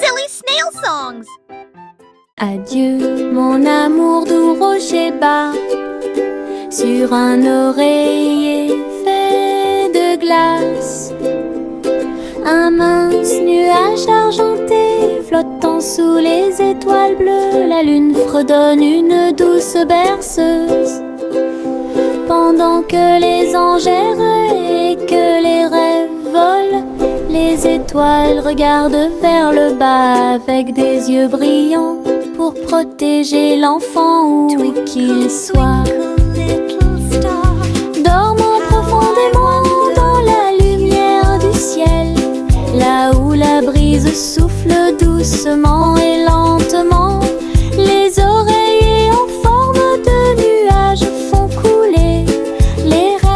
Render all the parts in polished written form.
Silly snail songs. Adieu, mon amour doux rocher bas, sur un oreiller fait de glace. Un mince nuage argenté flottant sous les étoiles bleues, la lune fredonne une douce berceuse. Pendant que les anges errent et que les rêves volent, les étoiles regardent vers le bas avec des yeux brillants pour protéger l'enfant où qu'il soit. Dormant profondément dans la lumière du ciel, là où la brise souffle doucement et lentement, les oreillers en forme de nuages font couler les rêves.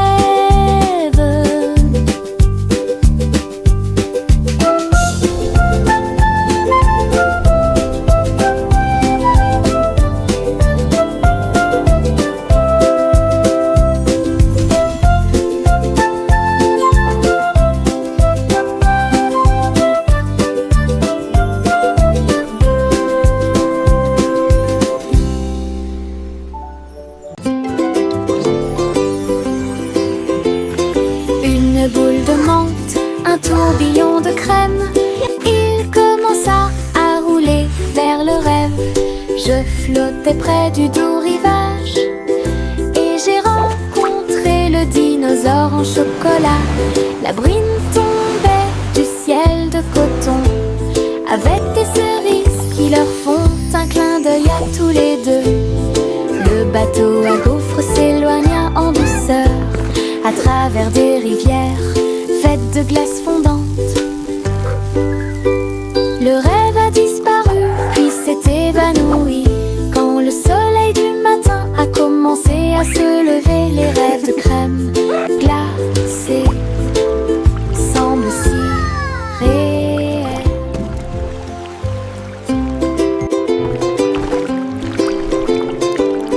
Une boule de menthe, un tourbillon de crème, il commença à rouler vers le rêve. Je flottais près du doux rivage et j'ai rencontré le dinosaure en chocolat. La brine tombait du ciel de coton avec des cerises qui leur font un clin d'œil à tous les deux. Le bateau à gaufres s'éloigna en douceur à travers des rivières faites de glace fondante. Le rêve a disparu puis s'est évanoui quand le soleil du matin a commencé à se lever. Les rêves de crème glacée semblent si réels.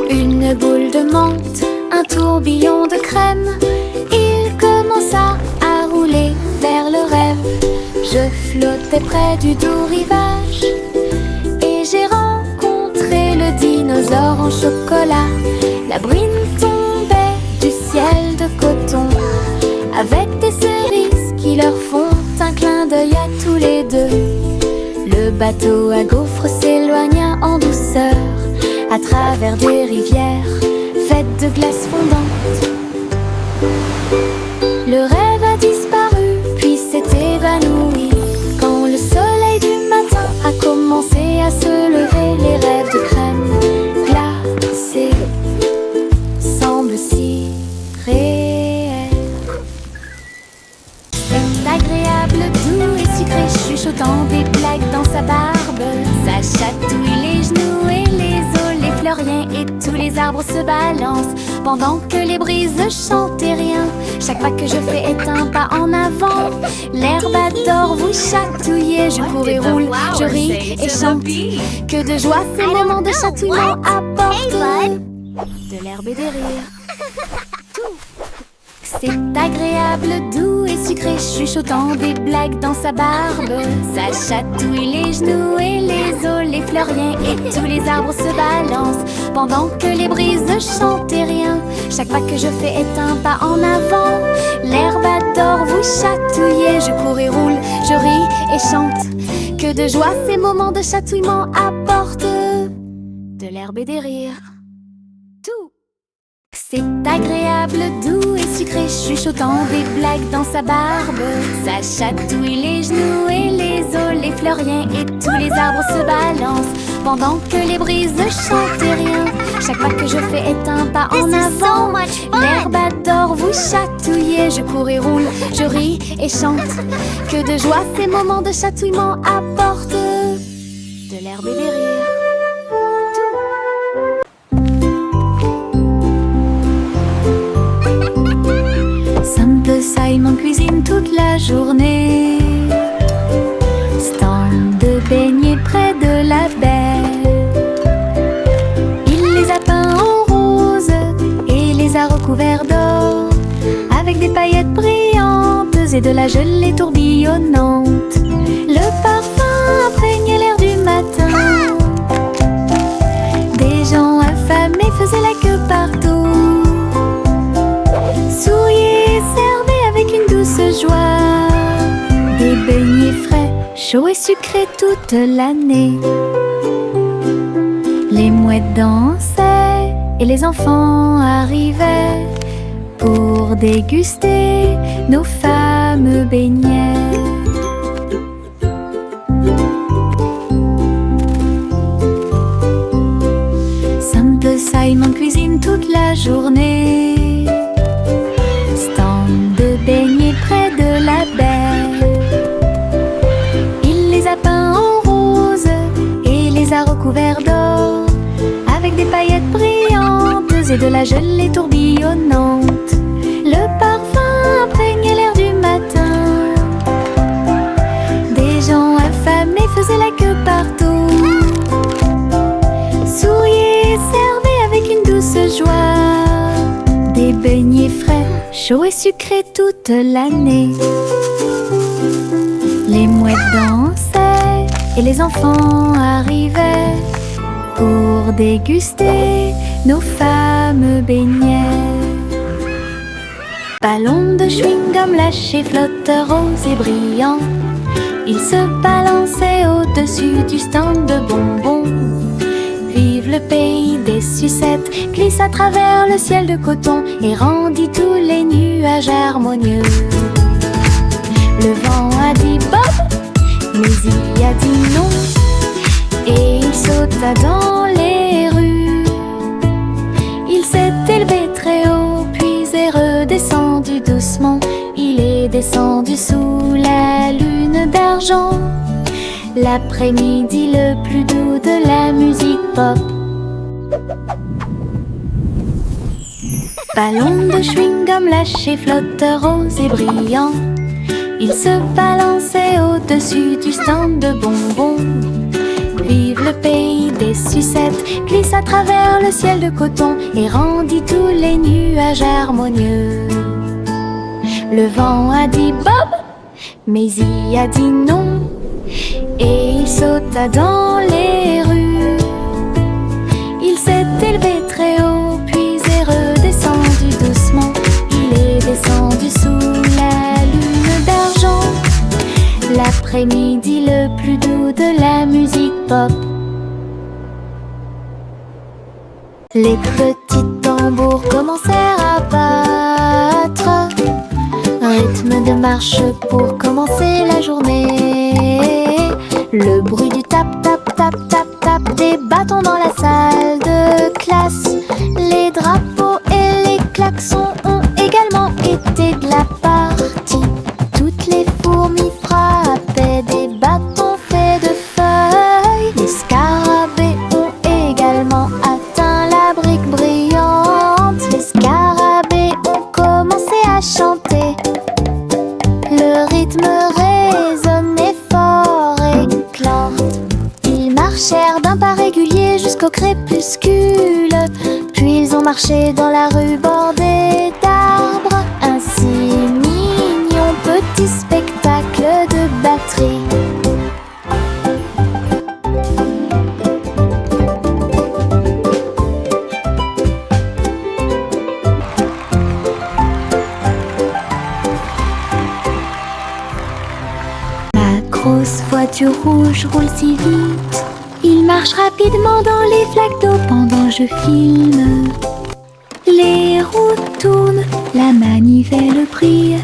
Une boule de menthe, un tourbillon de crème, il commença à rouler vers le rêve. Je flottais près du doux rivage et j'ai rencontré le dinosaure en chocolat. La brine tombait du ciel de coton avec des cerises qui leur font un clin d'œil à tous les deux. Le bateau à gaufres s'éloigna en douceur à travers des rivières faites de glace fondante. Le rêve a disparu puis s'est évanoui quand le soleil du matin a commencé à se lever. Les rêves de crème glacée semblent si réels. C'est agréable, doux et sucré, chuchotant des blagues dans sa barbe. Ça chatouille les genoux et les os, les fleuriens et tous les arbres se balancent pendant que les brises chantent et rien. Chaque pas que je fais est un pas en avant. L'herbe adore vous chatouiller. Je cours et roule, je ris et chante. Que de joie ces moments de chatouillement apportent de l'herbe et des rires. C'est agréable, doux et sucré, chuchotant des blagues dans sa barbe. Ça chatouille les genoux et les os, les fleuriens et tous les arbres se balancent pendant que les brises chantent et rien. Chaque pas que je fais est un pas en avant. L'herbe adore vous chatouiller. Je cours et roule, je ris et chante. Que de joie ces moments de chatouillement apportent de l'herbe et des rires. Tout. C'est agréable, doux et sucré, chuchotant des blagues dans sa barbe. Ça chatouille les genoux et les os, les fleuriens et tous les arbres se balancent pendant que les brises chantent et rien. Chaque pas que je fais est un pas en avant. L'herbe adore vous chatouiller. Je cours et roule, je ris et chante. Que de joie ces moments de chatouillement apportent de l'herbe et des rires. Simon cuisine toute la journée. Stand de beignets près de la baie. Il les a peints en rose et les a recouverts d'or, avec des paillettes brillantes et de la gelée tourbillonnante. Le parfum imprégné chaud et sucré toute l'année. Les mouettes dansaient et les enfants arrivaient pour déguster nos fameux beignets. Simple Simon cuisine toute la journée. Stand de beignets près de la baie. Il les a peints en rose et les a recouverts d'or, avec des paillettes brillantes et de la gelée tourbillonnante. Le parfum imprégnait l'air du matin. Des gens affamés faisaient la queue partout. Souriaient et servaient avec une douce joie des beignets frais, chauds et sucrés toute l'année. Les mouettes dansaient et les enfants arrivaient pour déguster nos fameux beignets. Ballons de chewing-gum lâchés, flotteurs roses et brillants, ils se balançaient au-dessus du stand de bonbons. Vive le pays des sucettes glisse à travers le ciel de coton et rendit tous les nuages harmonieux. Le vent a dit Bob, mais il a dit non, et il sauta dans les rues. Il s'est élevé très haut, puis est redescendu doucement. Il est descendu sous la lune d'argent, l'après-midi le plus doux de la musique pop. Ballons de chewing-gum lâchés, flotteurs roses et brillants, ils se balançaient au-dessus du stand de bonbons. Vive le pays des sucettes glisse à travers le ciel de coton et rendit tous les nuages harmonieux. Le vent a dit Bob, mais il a dit non, et il sauta dans les rues. Il s'est élevé très haut, puis est redescendu doucement. Il est descendu sous la lune d'argent, l'après-midi le plus doux de la musique pop. Les petits tambours commencèrent à battre, rythme de marche pour commencer la journée. Le bruit du tap tap tap tap tap des bâtons dans la salle de classe. Les drapeaux et les klaxons ont également été de la partie. Toutes les fourmis frappaient des bâtons faits de feuilles. Les scarabées ont également atteint la brique brillante. Les scarabées ont commencé à chanter. Le rythme résonnait fort et clair. Ils marchèrent d'un pas régulier jusqu'au crépuscule. Puis ils ont marché dans la rue bordée d'arbres. Un si mignon petit spectacle de batterie. Grosse voiture rouge roule si vite. Il marche rapidement dans les flaques d'eau pendant que je filme. Les roues tournent, la manivelle brille.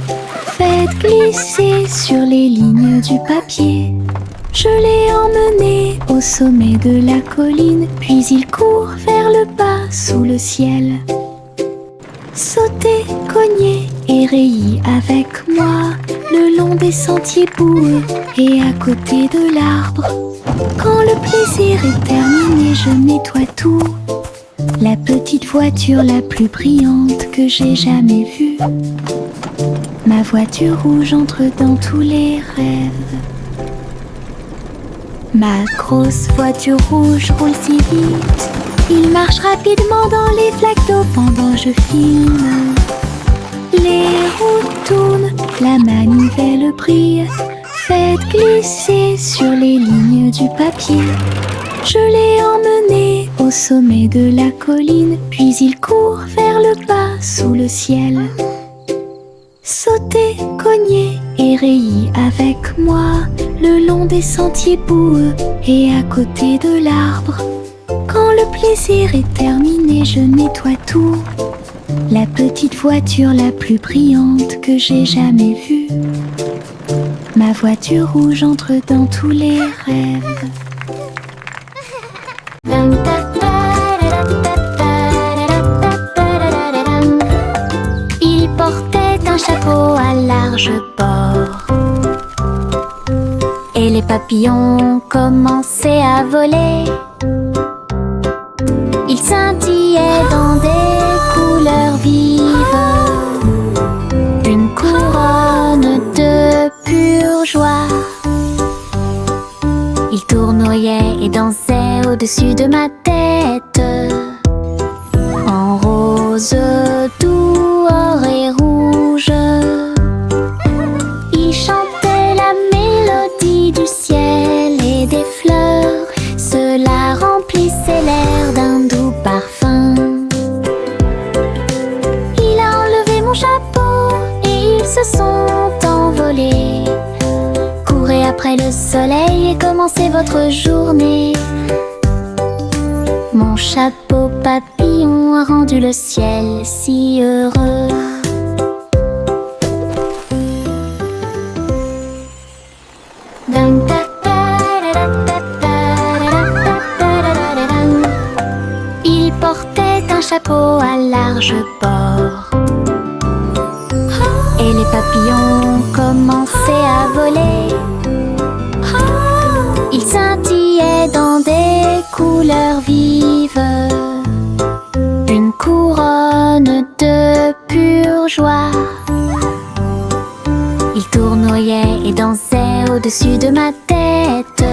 Faites glisser sur les lignes du papier. Je l'ai emmené au sommet de la colline, puis il court vers le bas sous le ciel. Sauter, cogner et rayer avec moi le long des sentiers boueux et à côté de l'arbre. Quand le plaisir est terminé, je nettoie tout. La petite voiture la plus brillante que j'ai jamais vue. Ma voiture rouge entre dans tous les rêves. Ma grosse voiture rouge roule si vite. Il marche rapidement dans les flaques d'eau pendant que je filme. Les roues tournent, la manivelle brille. Faites glisser sur les lignes du papier. Je l'ai emmené au sommet de la colline, puis il court vers le bas sous le ciel. Sauter, cogner et rayer avec moi le long des sentiers boueux et à côté de l'arbre. Quand le plaisir est terminé, je nettoie tout. La petite voiture la plus brillante que j'ai jamais vue. Ma voiture rouge entre dans tous les rêves. Il portait un chapeau à large bord. Et les papillons commençaient à voler. Ils scintillaient dans des couleurs vives. Une couronne de pure joie. Ils tournoyaient et dansaient au-dessus de ma tête. En rose, doux, or et rouge. Ils chantaient la mélodie du ciel et des fleurs. Cela remplissait l'air d'un doux parfum. Il a enlevé mon chapeau et ils se sont envolés. Courez après le soleil et commencez votre journée. Mon chapeau papillon a rendu le ciel si heureux. Il portait un chapeau à large bord. Et les papillons commençaient à voler. Ils scintillaient dans des couleurs vives. Une couronne de pure joie. Ils tournoyaient et dansaient au-dessus de ma tête.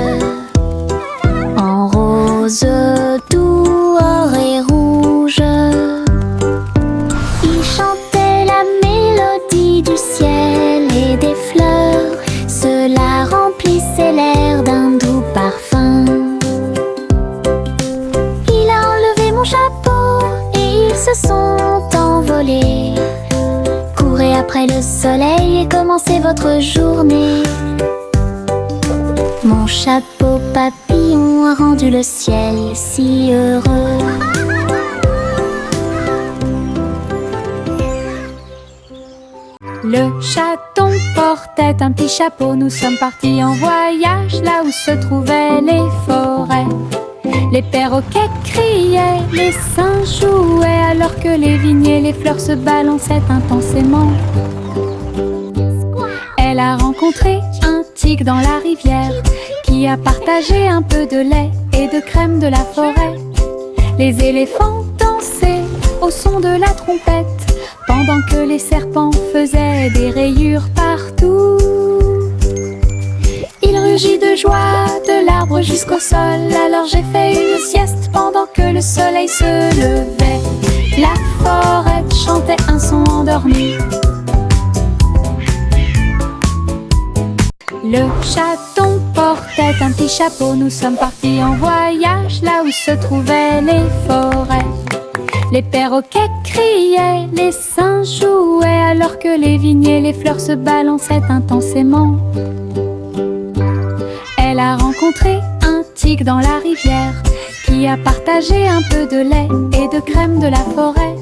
En rose, doux, or et rouge. Ils chantaient la mélodie du ciel et des fleurs. Cela remplissait l'air d'un doux parfum. Il a enlevé mon chapeau et ils se sont envolés. Courez après le soleil et commencez votre journée. Mon chapeau papillon a rendu le ciel si heureux. Le chaton portait un petit chapeau. Nous sommes partis en voyage là où se trouvaient les forêts. Les perroquets criaient, les singes jouaient, alors que les vignes et les fleurs se balançaient intensément. Elle a rencontré un tigre dans la rivière qui a partagé un peu de lait et de crème de la forêt. Les éléphants dansaient au son de la trompette pendant que les serpents faisaient des rayures partout. Il rugit de joie de l'arbre jusqu'au sol. Alors j'ai fait une sieste pendant que le soleil se levait. La forêt chantait un son endormi. Le chaton portait un petit chapeau. Nous sommes partis en voyage là où se trouvaient les forêts. Les perroquets criaient, les singes jouaient, alors que les vignes et les fleurs se balançaient intensément. Elle a rencontré un tigre dans la rivière qui a partagé un peu de lait et de crème de la forêt.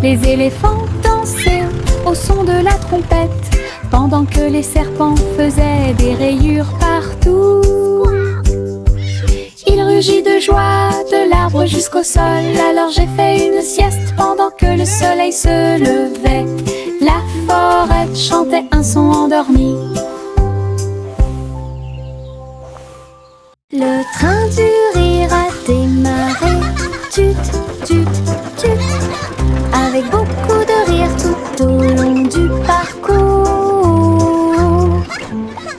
Les éléphants dansaient au son de la trompette pendant que les serpents faisaient des rayures partout. Il rugit de joie de l'arbre jusqu'au sol. Alors j'ai fait une sieste pendant que le soleil se levait. La forêt chantait un son endormi. Le train du rire a démarré. Tut, tut, tut. Avec beaucoup de rire tout au long du parcours.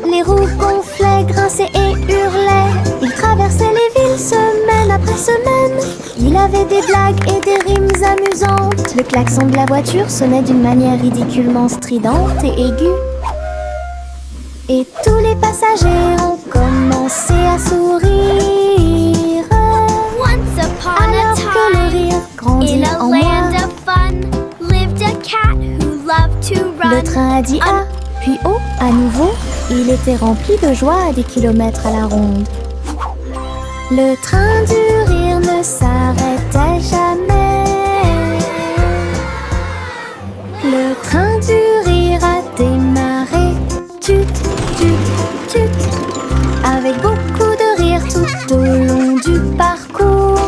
Les roues gonflaient, grinçaient et hurlaient. Il traversait les villes semaine après semaine. Il avait des blagues et des rimes amusantes. Le klaxon de la voiture sonnait d'une manière ridiculement stridente et aiguë. Et tous les passagers ont commencé à sourire. Once upon a Alors que le rire time, grandit in a en land moi. of fun, lived a cat who loved to Le run. train a dit A, puis O à nouveau. il était rempli de joie à des kilomètres à la ronde. Le train du rire ne s'arrêtait jamais. Le train du rire a démarré. Tut, tut, tut. Avec beaucoup de rire tout au long du parcours.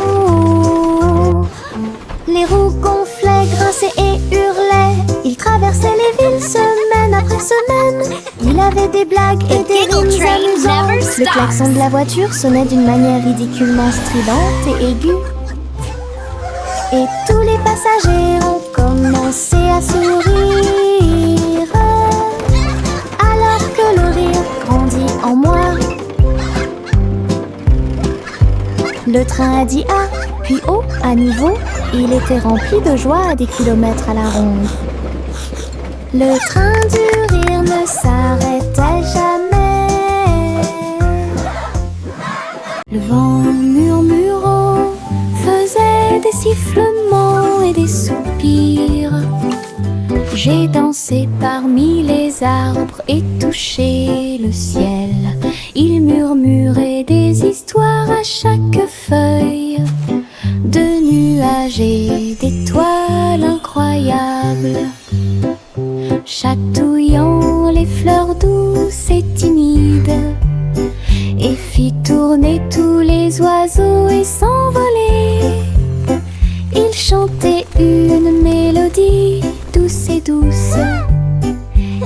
Les roues gonflaient, grinçaient et hurlaient. Il traversait les villes semaine après semaine. Il avait des blagues et des rimes amusantes. Le klaxon de la voiture sonnait d'une manière ridiculement stridente et aiguë. Et tous les passagers ont commencé à sourire. Alors que le rire grandit en moi. Le train a dit A, puis O à niveau. Il était rempli de joie à des kilomètres à la ronde. Le train du rire ne s'arrêtait jamais. Le vent murmurant faisait des sifflements et des soupirs. J'ai dansé parmi les arbres et touché le ciel. Il murmurait des histoires à chaque feuille, de nuages et d'étoiles incroyables, chatouillant les fleurs douces et timides, et fit tourner tous les oiseaux et s'envoler. Il chantait une mélodie douce et douce,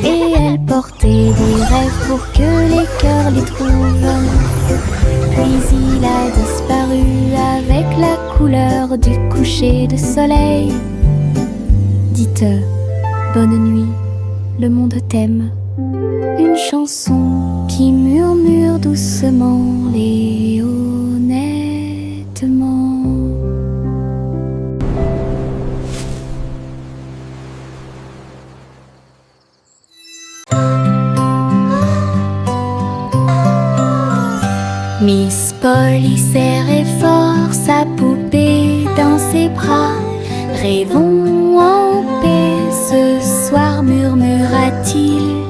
et elle portait des rêves pour que les cœurs les trouvent. Puis il a disparu avec la couleur du coucher de soleil. Dites bonne nuit, le monde t'aime. Une chanson qui murmure doucement et honnêtement. Miss Polly serrait fort sa poupée dans ses bras. Rêvons en paix ce soir, murmura-t-il.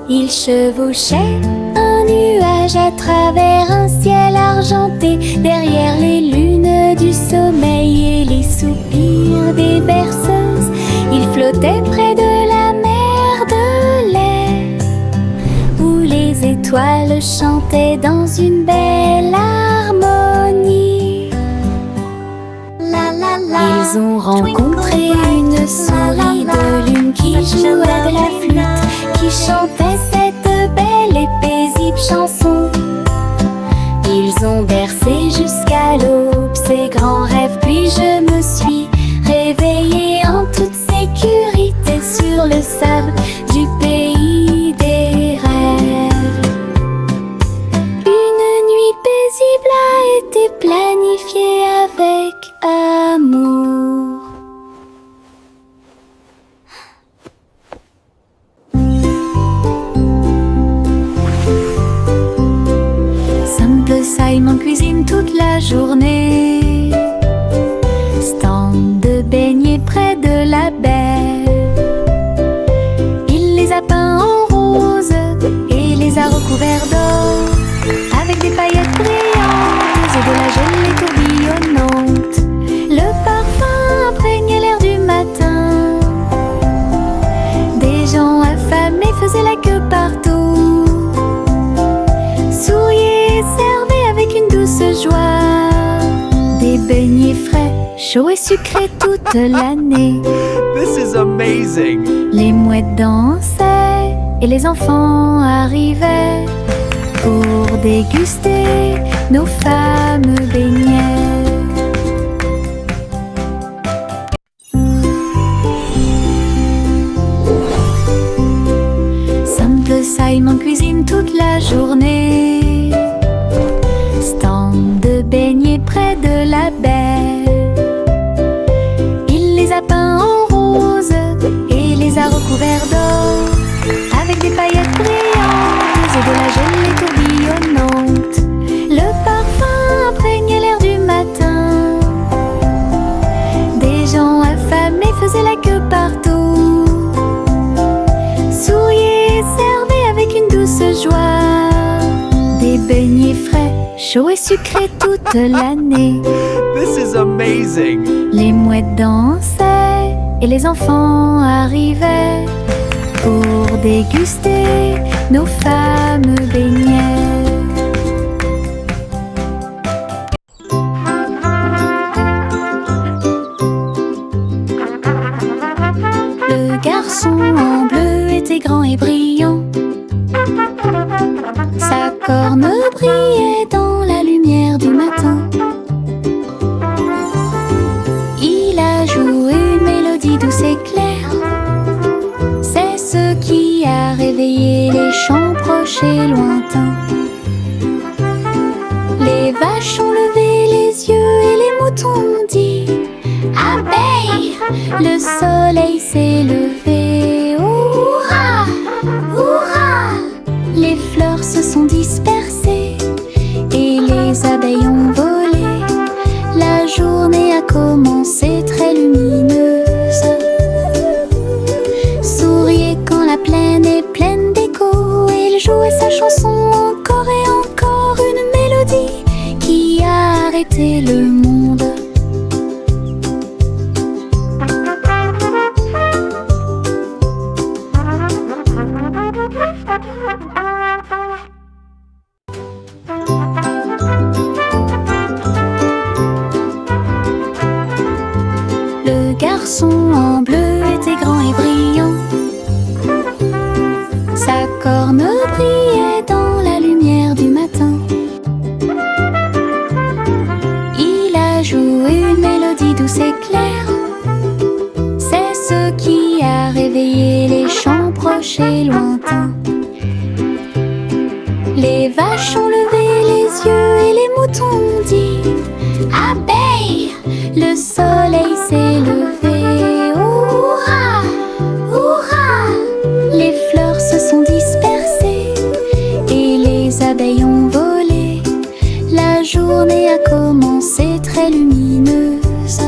Il chevauchait un nuage à travers un ciel argenté, derrière les lunes du sommeil et les soupirs des berceuses. Il flottait près de la mer de lait, où les étoiles chantaient dans une belle harmonie. Ils ont rencontré une souris de lune qui jouait de la flûte, qui chantait cette belle et paisible chanson. Ils ont bercé jusqu'à l'aube ces grands rêves, puis je me suis réveillée en toute sécurité sur le sable du pays des rêves. Une nuit paisible a été planifiée avec amour. Simon cuisine toute la journée, stand de beignets près de la baie. Il les a peints en rose et les a recouverts d'or, avec des paillettes brillantes et de la gelée tourbillonnante. Le parfum imprégnait l'air du matin. Des gens affamés faisaient la queue partout, souriaient et servaient avec une douce joie. Des beignets frais, chauds et sucrés toute l'année. This is amazing! Les mouettes dansaient et les enfants arrivaient pour déguster nos fameux beignets. Simple Simon cuisine toute la journée, stand de beignets près de la baie. Il les a peints en rose et les a recouverts d'or, avec des paillettes brillantes et de la gelée tourbillonnante. Le parfum imprégnait l'air du matin. Des gens affamés faisaient la queue partout, souriaient et chaud et sucré toute l'année. This is amazing. Les mouettes dansaient et les enfants arrivaient pour déguster nos fameux beignets. Le garçon en bleu était grand et brillant. Sa corne brillait dans la lumière du matin. Il a joué une mélodie douce et claire. C'est ce qui a réveillé les champs proches et lointains. Les vaches ont levé les yeux et les moutons ont dit: abeille, le soleil s'est levé. Hurrah, hurrah! Les fleurs se sont dispersées et les abeilles ont volé. La journée a commencé très lumineuse. Souriez quand la plaine est pleine d'écho. Il jouait sa chanson encore et encore, une mélodie qui a arrêté le monde. Le garçon en bleu était grand et brillant. Sa corne brillait dans la lumière du matin. Il a joué une mélodie douce et claire. C'est ce qui a réveillé les champs proches et lointains. Les vaches ont levé les yeux et les moutons ont dit: abeille, le soleil s'est levé. Hurrah, hurrah! Les fleurs se sont dispersées et les abeilles ont volé. La journée a commencé très lumineuse.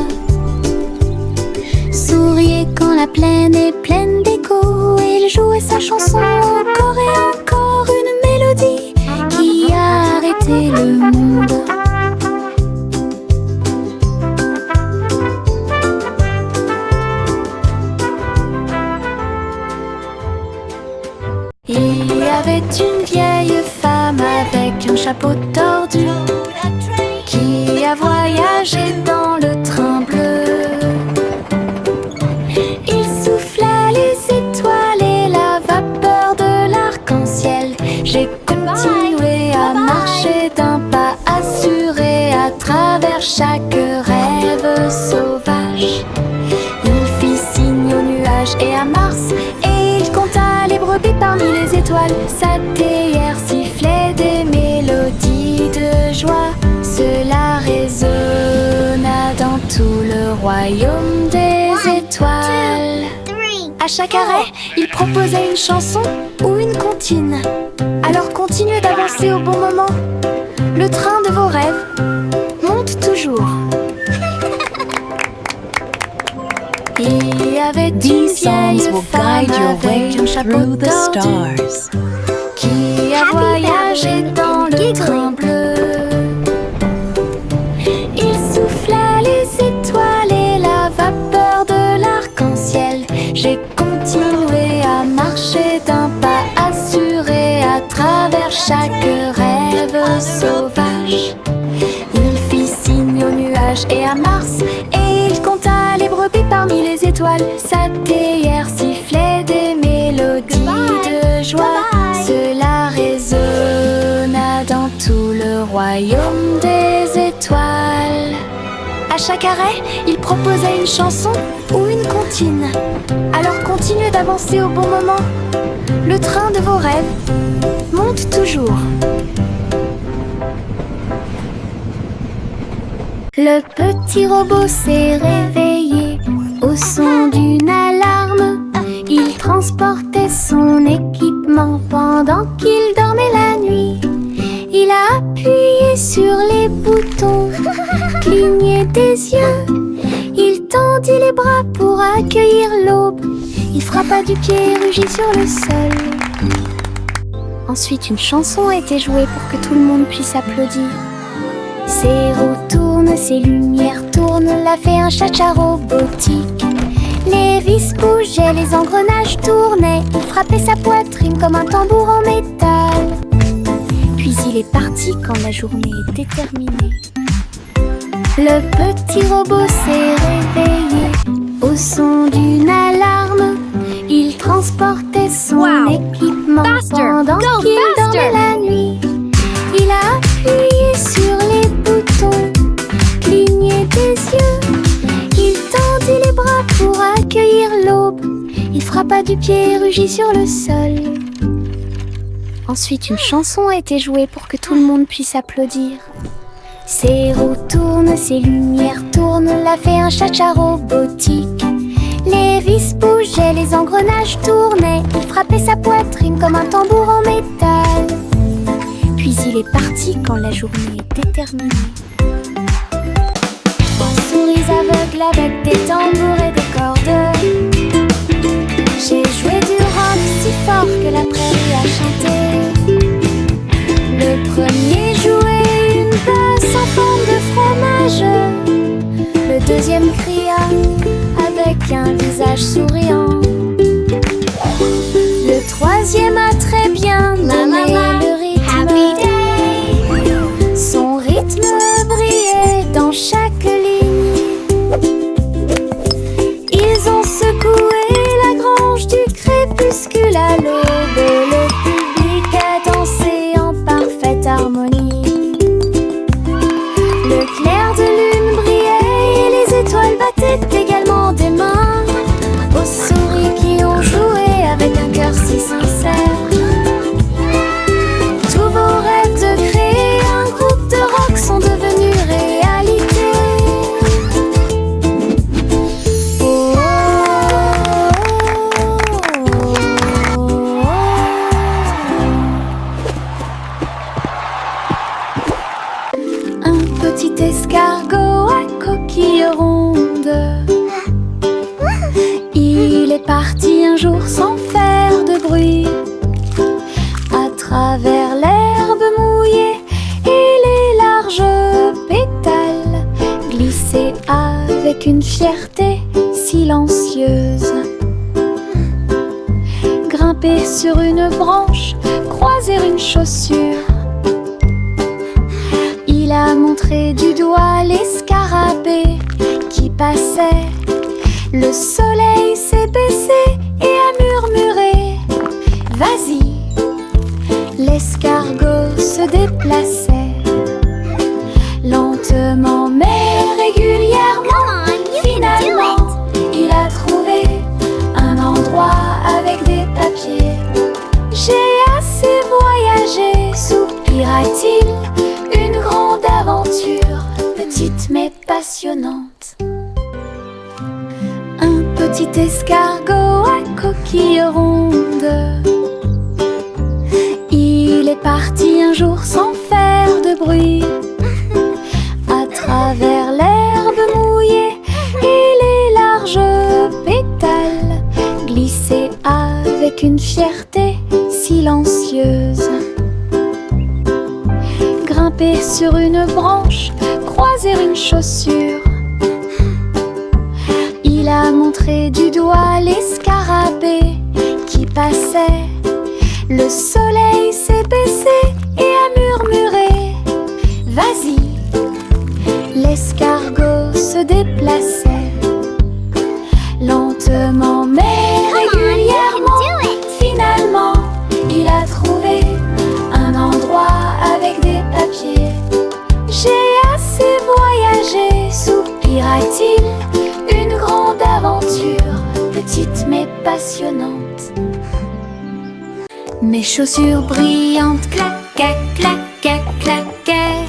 Souriez quand la plaine est pleine d'écho. Il jouait sa chanson encore et encore, une mélodie qui a arrêté le monde. Il y avait une vieille femme avec un chapeau tordu qui a voyagé dans le train bleu. Il souffla les étoiles et la vapeur de l'arc-en-ciel. J'ai continué à marcher d'un pas assuré à travers chaque rêve sauvage. Il fit signe aux nuages et à Mars, et il compta les brebis parmi les étoiles. Sa théière sifflait des mélodies de joie. Cela résonna dans tout le royaume des étoiles. À chaque arrêt, il proposait une chanson ou une comptine. Alors continuez d'avancer au bon moment. Le train de vos rêves monte toujours. Il y avait une vieille femme avec un chapeau tordu qui a voyagé dans le train bleu. Il souffla les étoiles et la vapeur de l'arc-en-ciel. J'ai continué à marcher d'un pas assuré à travers chaque rêve sauvage. Il fit signe aux nuages et à Mars, et il compta les brebis parmi les étoiles. Sa théière sifflait des mélodies de joie. Cela résonna dans tout le royaume des étoiles. À chaque arrêt, il proposait une chanson ou une comptine. Alors continuez d'avancer au bon moment. Le train de vos rêves monte toujours. Le petit robot s'est réveillé au son d'une alarme. Il transportait son équipement pendant qu'il dormait la nuit. Il a appuyé sur les boutons, cligné des yeux. Il tendit les bras pour accueillir l'aube. Il frappa du pied et rugit sur le sol. Ensuite, une chanson a été jouée pour que tout le monde puisse applaudir. Ses roues tournent, ses lumières tournent, l'a fait un cha-cha robotique. Les vis bougeaient, les engrenages tournaient, il frappait sa poitrine comme un tambour en métal. Puis il est parti quand la journée était terminée. Le petit robot s'est réveillé au son d'une alarme. Il transportait son équipement pendant qu'il dormait la nuit. Il a appuyé sur les boutons, cligné des yeux. Il tendit les bras pour accueillir l'aube. Il frappa du pied et rugit sur le sol. Ensuite, une chanson a été jouée pour que tout le monde puisse applaudir. Ses roues tournent, ses lumières tournent, l'a fait un cha-cha robotique. Les vis bougeaient, les engrenages tournaient, il frappait sa poitrine comme un tambour en métal. Puis il est parti quand la journée était terminée. Trois souris aveugles avec des tambours et des cordes. J'ai joué du rock si fort que la prairie a chanté. Le premier jouait une basse en forme de fromage. Le deuxième cria avec un visage souriant. Le troisième a très bien donné le rythme. Son rythme brillait dans chaque ligne. Ils ont secoué la grange du crépuscule à l'aube. Le public a dansé en parfaite harmonie. Le clair de lune brillait et les étoiles battaient également des mains aux souris qui ont joué avec un cœur si sincère. Tous vos rêves de créer un groupe de rock sont devenus réalité. Oh, oh, oh, oh. Un petit escargot à coquille ronde. Il est parti un jour sans faire de bruit, à travers l'herbe mouillée et les larges pétales, glisser avec une fierté silencieuse. Grimper sur une branche, croiser une chaussure. Il a montré du doigt les scarabées qui passaient. Le soleil s'est baissé et a murmuré « Vas-y !» L'escargot se déplaçait lentement mais régulièrement. Finalement, il a trouvé un endroit avec des papiers. « J'ai assez voyagé », soupira-t-il, « une grande aventure, petite mais passionnante. » Un petit escargot à coquille ronde. Il est parti un jour sans faire de bruit, à travers l'herbe mouillée et les larges pétales, glisser avec une fierté silencieuse. Grimper sur une branche, croiser une chaussure. Il a montré du doigt les scarabées qui passaient. Le soleil s'est baissé et a murmuré « Vas-y !» L'escargot se déplaçait lentement mais régulièrement. Finalement, il a trouvé un endroit avec des papiers. « J'ai assez voyagé », soupira-t-il, « une grande aventure, petite mais passionnante. » Mes chaussures brillantes claquaient, claquaient, claquaient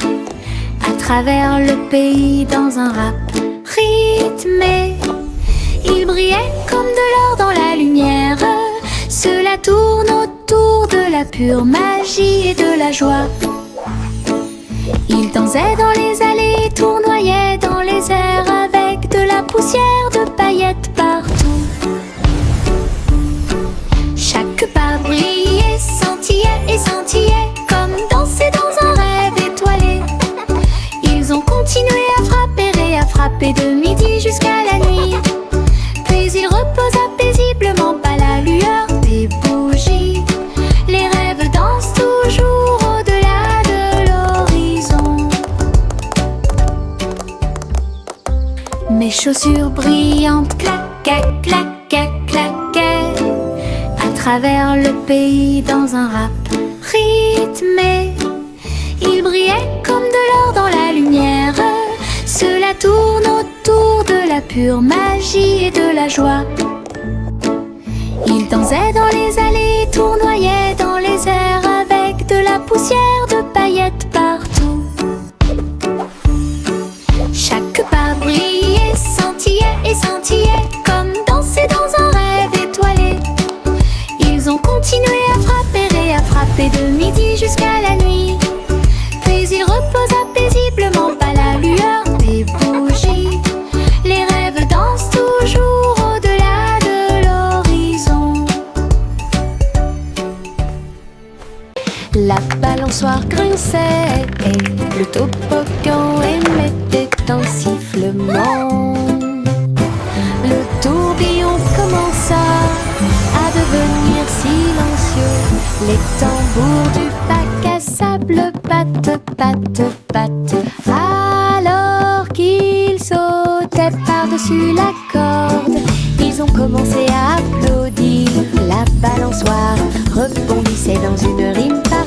à travers le pays dans un rap rythmé. Ils brillaient comme de l'or dans la lumière. Cela tourne autour de la pure magie et de la joie. Ils dansaient dans les allées, tournoyaient dans les airs avec de la poussière de paillettes partout. Chaque pas brillait, scintillait et scintillait comme danser dans un rêve étoilé. Ils chaussures brillantes claquaient, claquaient, claquaient à travers le pays dans un rap rythmé. Ils brillaient comme de l'or dans la lumière. Cela tourne autour de la pure magie et de la joie. Ils dansaient dans les allées, tournoyaient dans les airs avec de la poussière de paillettes partout. Chaque pas brillait, scintillait et scintillait comme danser dans un rêve étoilé. Ils ont continué à frapper et à frapper de midi jusqu'à la nuit. Puis ils reposaient paisiblement à la lueur des bougies. Les rêves dansent toujours au-delà de l'horizon. La balançoire grinçait et le toboggan émettait un sifflement. Le tourbillon commença à devenir silencieux. Les tambours du bac à sable battent, battent, battent. Alors qu'ils sautaient par-dessus la corde, ils ont commencé à applaudir. La balançoire rebondissait dans une rime parfaite.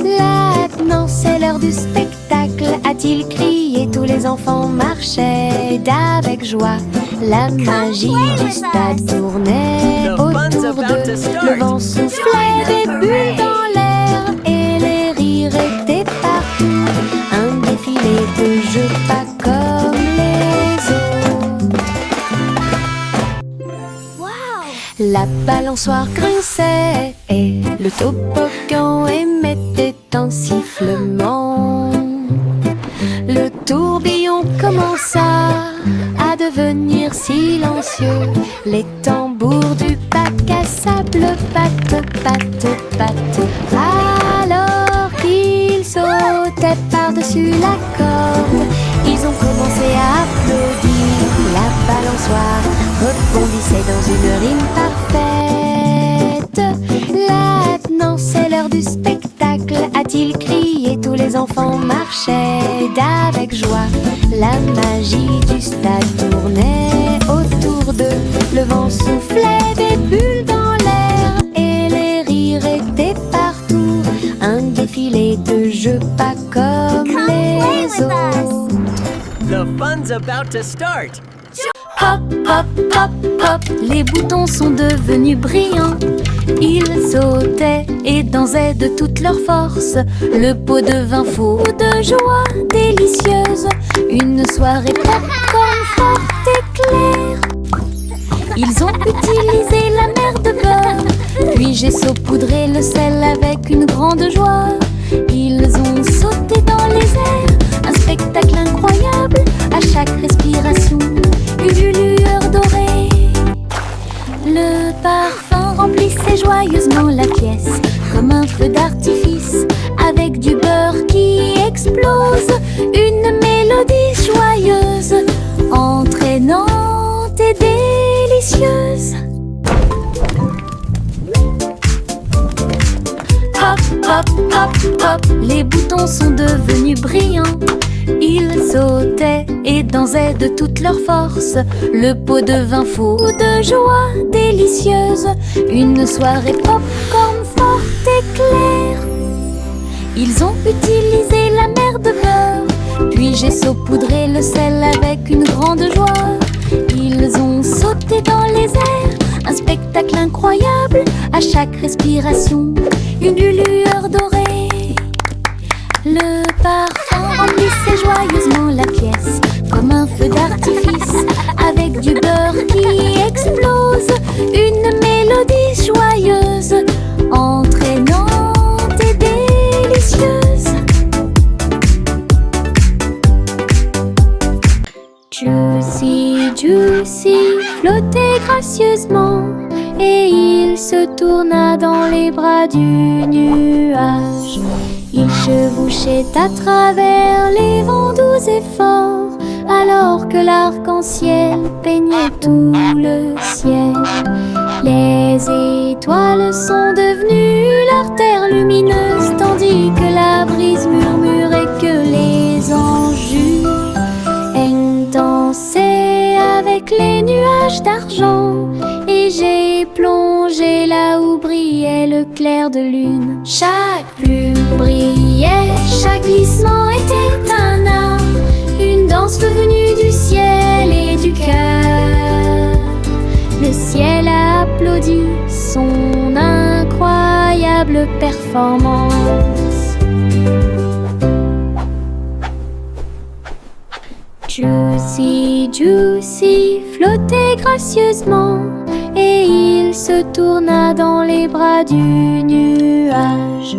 Maintenant c'est l'heure du spectacle, a-t-il crié. Tous les enfants marchaient avec joie. La magie du stade tournait autour d'eux. Le vent soufflait des bulles dans l'air et les rires étaient partout. Un défilé de jeux pas comme les autres. La balançoire grinçait et le toboggan émettait un sifflement. Le tourbillon commença à devenir silencieux. Les tambours du bac à sable battent, battent, battent. Alors qu'ils sautaient par-dessus la corde, ils ont commencé à applaudir. La balançoire rebondissait dans une rime parfaite. Maintenant c'est l'heure du spectacle, a-t-il crié. Tous les enfants marchaient avec joie. La magie du stade tournait autour d'eux. Le vent soufflait des bulles dans l'air et les rires étaient partout. Un défilé de jeux pas comme les autres. The fun's about to start. Hop, hop, hop, hop, les boutons sont devenus brillants. Ils sautaient et dansaient de toute leur force. Le pot devint fou de joie délicieuse. Une soirée popcorn forte et claire. Ils ont utilisé la mer de beurre, puis j'ai saupoudré le sel avec une grande joie. Ils ont sauté dans les airs, un spectacle incroyable. À chaque respiration, une lueur dorée. Le parfum remplissait joyeusement la pièce, comme un feu d'artifice, avec du beurre qui explose. Une mélodie joyeuse, entraînante et délicieuse. Hop, hop, hop, hop, les boutons sont devenus brillants. Ils sautaient et dansaient de toute leur force. Le pot devint fou de joie délicieuse. Une soirée popcorn forte et claire. Ils ont utilisé la mer de beurre, puis j'ai saupoudré le sel avec une grande joie. Ils ont sauté dans les airs, un spectacle incroyable. À chaque respiration, une lueur dorée. Le parfum remplissait joyeusement la pièce, comme un feu d'artifice, avec du beurre qui explose. Une mélodie joyeuse, entraînante et délicieuse. Juicy, Juicy flottait gracieusement, et il se tourna dans les bras du nuage. Il chevauchait à travers les vents doux et forts, alors que l'arc-en-ciel peignait tout le ciel. Les étoiles sont devenues leur terre lumineuse, tandis que la brise murmurait que les anges le clair de lune. Chaque plume brillait, chaque glissement était un art, une danse venue du ciel et du cœur. Le ciel a applaudi son incroyable performance. Juicy, Juicy flottait gracieusement et il se tourna dans les bras du nuage.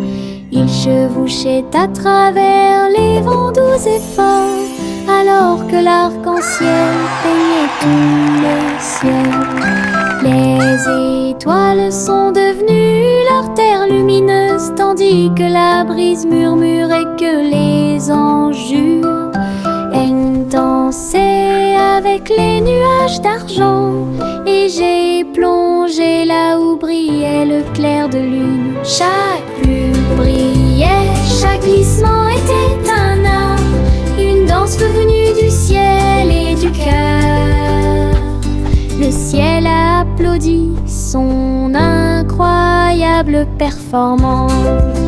Il chevauchait à travers les vents doux et forts, alors que l'arc-en-ciel peignait tout le ciel. Les étoiles sont devenues leur terre lumineuse, tandis que la brise murmurait que les anges jurent. Elle dansait avec les nuages d'argent, et j'ai plongé là où brillait le clair de lune. Chaque plume brillait, chaque glissement était un art, une danse venue du ciel et du cœur. Le ciel a applaudi son incroyable performance.